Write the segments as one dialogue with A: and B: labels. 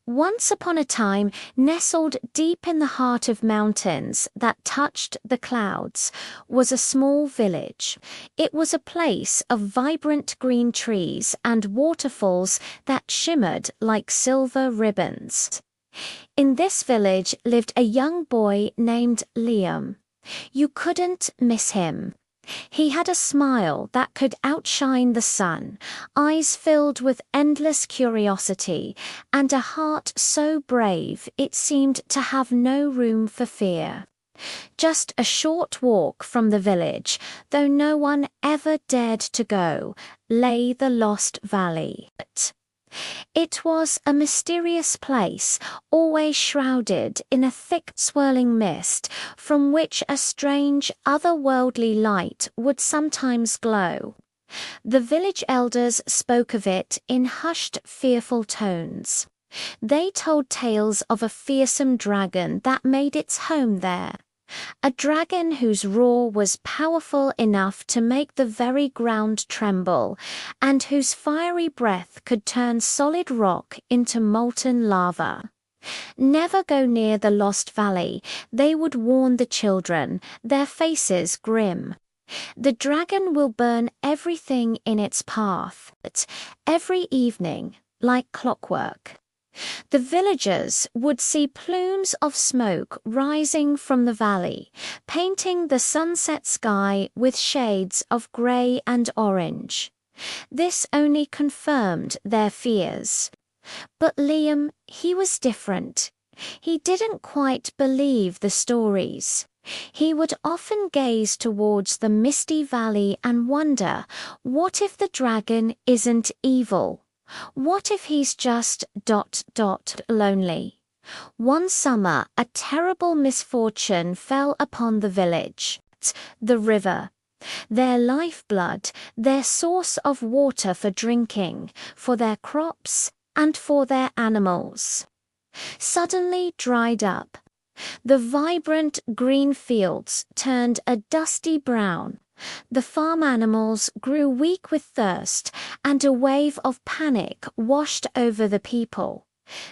A: Once upon a time, nestled deep in the heart of mountains that touched the clouds, was a small village. It was a place of vibrant green trees and waterfalls that shimmered like silver ribbons. In this village lived a young boy named Liam. You couldn't miss him. He had a smile that could outshine the sun, eyes filled with endless curiosity, and a heart so brave it seemed to have no room for fear. Just a short walk from the village, though no one ever dared to go, lay the Lost Valley. It was a mysterious place, always shrouded in a thick swirling mist, from which a strange, otherworldly light would sometimes glow. The village elders spoke of it in hushed, fearful tones. They told tales of a fearsome dragon that made its home there. A dragon whose roar was powerful enough to make the very ground tremble, and whose fiery breath could turn solid rock into molten lava. Never go near the Lost Valley, they would warn the children, their faces grim. The dragon will burn everything in its path, every evening, like clockwork. The villagers would see plumes of smoke rising from the valley, painting the sunset sky with shades of grey and orange. This only confirmed their fears. But Liam, he was different. He didn't quite believe the stories. He would often gaze towards the misty valley and wonder, what if the dragon isn't evil? What if he's just ... lonely? One summer, a terrible misfortune fell upon the village. The river. Their lifeblood, their source of water for drinking, for their crops, and for their animals, suddenly dried up. The vibrant green fields turned a dusty brown. The farm animals grew weak with thirst, and a wave of panic washed over the people.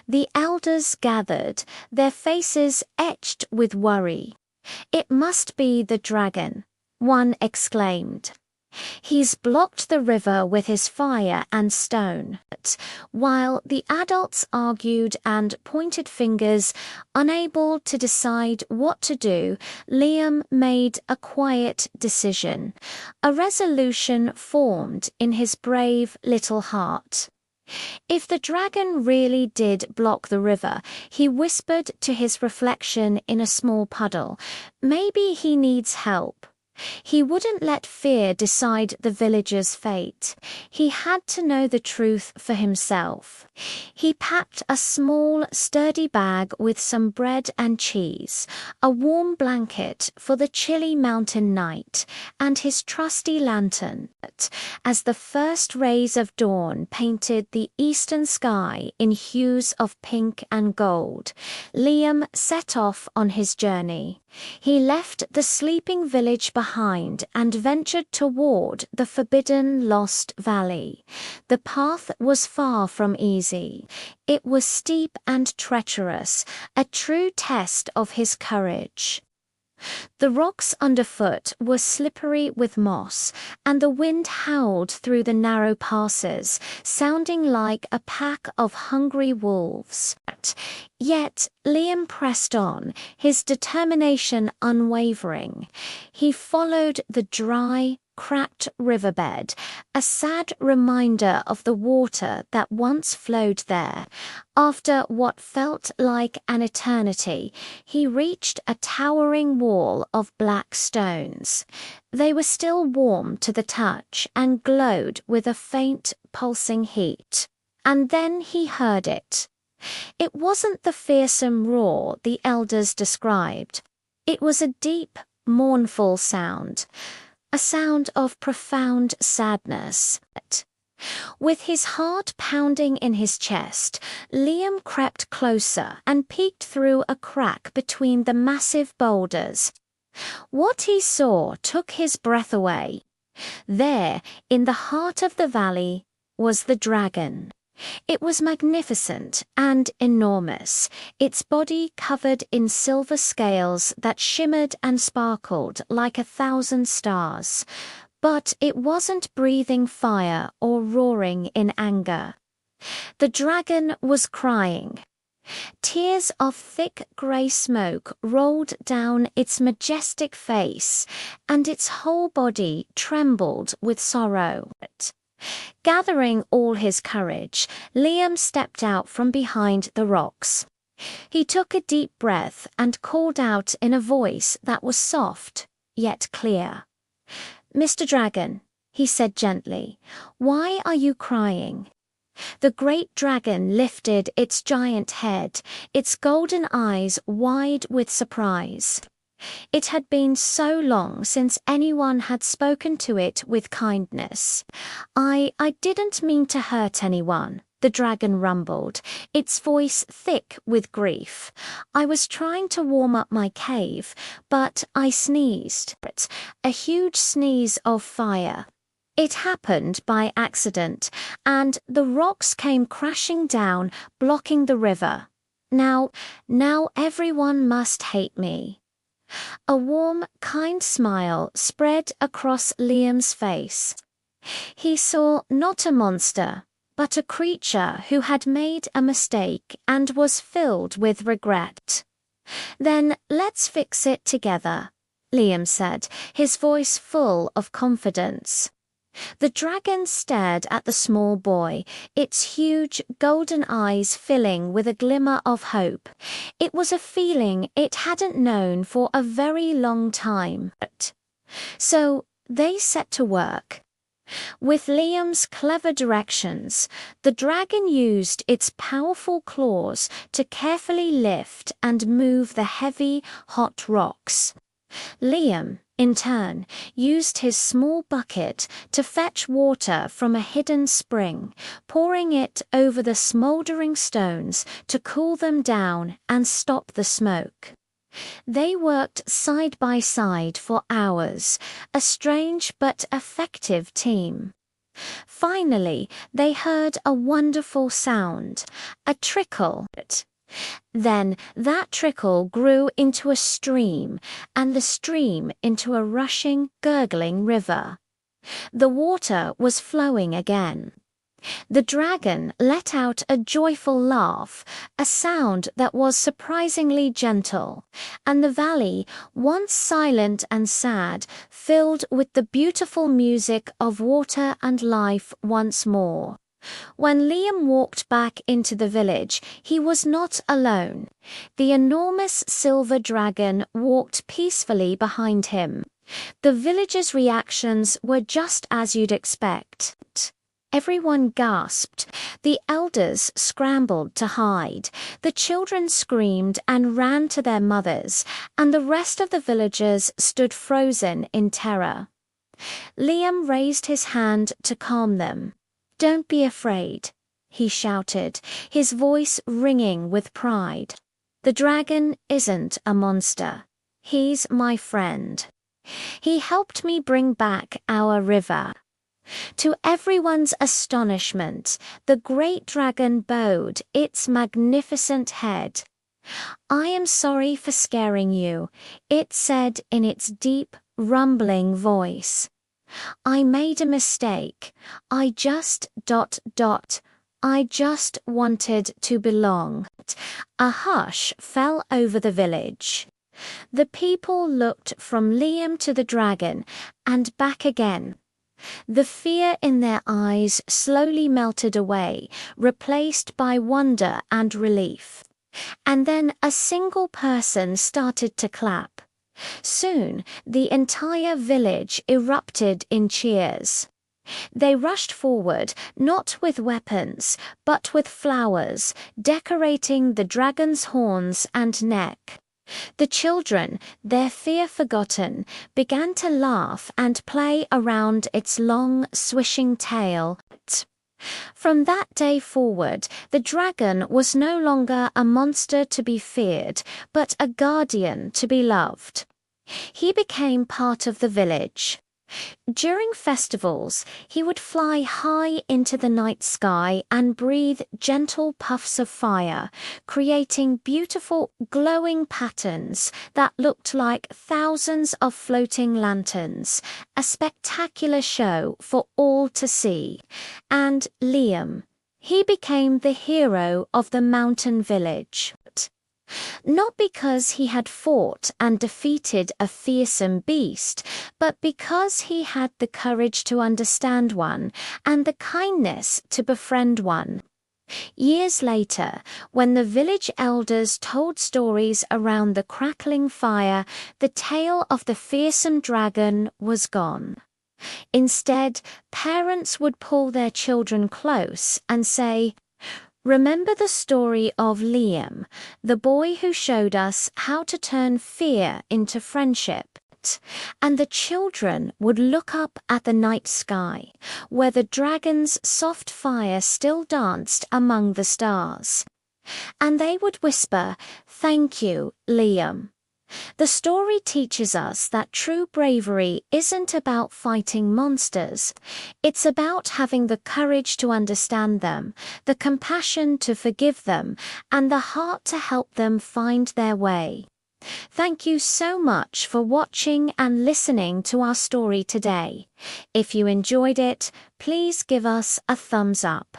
A: The elders gathered, their faces etched with worry. "It must be the dragon," one exclaimed. "He's blocked the river with his fire and stone." While the adults argued and pointed fingers, unable to decide what to do, Liam made a quiet decision. A resolution formed in his brave little heart. If the dragon really did block the river, he whispered to his reflection in a small puddle, maybe he needs help. He wouldn't let fear decide the villagers' fate. He had to know the truth for himself. He packed a small, sturdy bag with some bread and cheese, a warm blanket for the chilly mountain night, and his trusty lantern. As the first rays of dawn painted the eastern sky in hues of pink and gold, Liam set off on his journey. He left the sleeping village behind and ventured toward the forbidden Lost Valley. The path was far from easy. It was steep and treacherous, a true test of his courage. The rocks underfoot were slippery with moss, and the wind howled through the narrow passes, sounding like a pack of hungry wolves. Yet Liam pressed on, his determination unwavering. He followed the dry, cracked riverbed, a sad reminder of the water that once flowed there. After what felt like an eternity, he reached a towering wall of black stones. They were still warm to the touch and glowed with a faint, pulsing heat. And then he heard it. It wasn't the fearsome roar the elders described. It was a deep, mournful sound. A sound of profound sadness. With his heart pounding in his chest, Liam crept closer and peeked through a crack between the massive boulders. What he saw took his breath away. There, in the heart of the valley, was the dragon. It was magnificent and enormous, its body covered in silver scales that shimmered and sparkled like 1,000 stars. But it wasn't breathing fire or roaring in anger. The dragon was crying. Tears of thick grey smoke rolled down its majestic face, and its whole body trembled with sorrow. Gathering all his courage, Liam stepped out from behind the rocks. He took a deep breath and called out in a voice that was soft, yet clear. "Mr. Dragon," he said gently, "why are you crying?" The great dragon lifted its giant head, its golden eyes wide with surprise. It had been so long since anyone had spoken to it with kindness. I didn't mean to hurt anyone," the dragon rumbled, its voice thick with grief. "I was trying to warm up my cave, but I sneezed. A huge sneeze of fire. It happened by accident, and the rocks came crashing down, blocking the river. Now everyone must hate me." A warm, kind smile spread across Liam's face. He saw not a monster, but a creature who had made a mistake and was filled with regret. "Then let's fix it together," Liam said, his voice full of confidence. The dragon stared at the small boy, its huge golden eyes filling with a glimmer of hope. It was a feeling it hadn't known for a very long time. So they set to work. With Liam's clever directions, the dragon used its powerful claws to carefully lift and move the heavy, hot rocks. Liam, in turn, used his small bucket to fetch water from a hidden spring, pouring it over the smouldering stones to cool them down and stop the smoke. They worked side by side for hours, a strange but effective team. Finally, they heard a wonderful sound, a trickle. Then that trickle grew into a stream, and the stream into a rushing, gurgling river. The water was flowing again. The dragon let out a joyful laugh, a sound that was surprisingly gentle, and the valley, once silent and sad, filled with the beautiful music of water and life once more. When Liam walked back into the village, he was not alone. The enormous silver dragon walked peacefully behind him. The villagers' reactions were just as you'd expect. Everyone gasped. The elders scrambled to hide. The children screamed and ran to their mothers, and the rest of the villagers stood frozen in terror. Liam raised his hand to calm them. "Don't be afraid," he shouted, his voice ringing with pride. "The dragon isn't a monster. He's my friend. He helped me bring back our river." To everyone's astonishment, the great dragon bowed its magnificent head. "I am sorry for scaring you," it said in its deep, rumbling voice. "I made a mistake. I just ... I just wanted to belong." A hush fell over the village. The people looked from Liam to the dragon and back again. The fear in their eyes slowly melted away, replaced by wonder and relief. And then a single person started to clap. Soon, the entire village erupted in cheers. They rushed forward, not with weapons, but with flowers, decorating the dragon's horns and neck. The children, their fear forgotten, began to laugh and play around its long, swishing tail. From that day forward, the dragon was no longer a monster to be feared, but a guardian to be loved. He became part of the village. During festivals, he would fly high into the night sky and breathe gentle puffs of fire, creating beautiful glowing patterns that looked like thousands of floating lanterns, a spectacular show for all to see. And Liam, he became the hero of the mountain village. Not because he had fought and defeated a fearsome beast, but because he had the courage to understand one and the kindness to befriend one. Years later, when the village elders told stories around the crackling fire, the tale of the fearsome dragon was gone. Instead, parents would pull their children close and say, "Remember the story of Liam, the boy who showed us how to turn fear into friendship." And the children would look up at the night sky, where the dragon's soft fire still danced among the stars. And they would whisper, "Thank you, Liam." The story teaches us that true bravery isn't about fighting monsters. It's about having the courage to understand them, the compassion to forgive them, and the heart to help them find their way. Thank you so much for watching and listening to our story today. If you enjoyed it, please give us a thumbs up.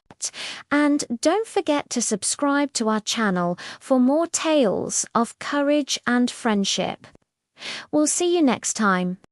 A: And don't forget to subscribe to our channel for more tales of courage and friendship. We'll see you next time.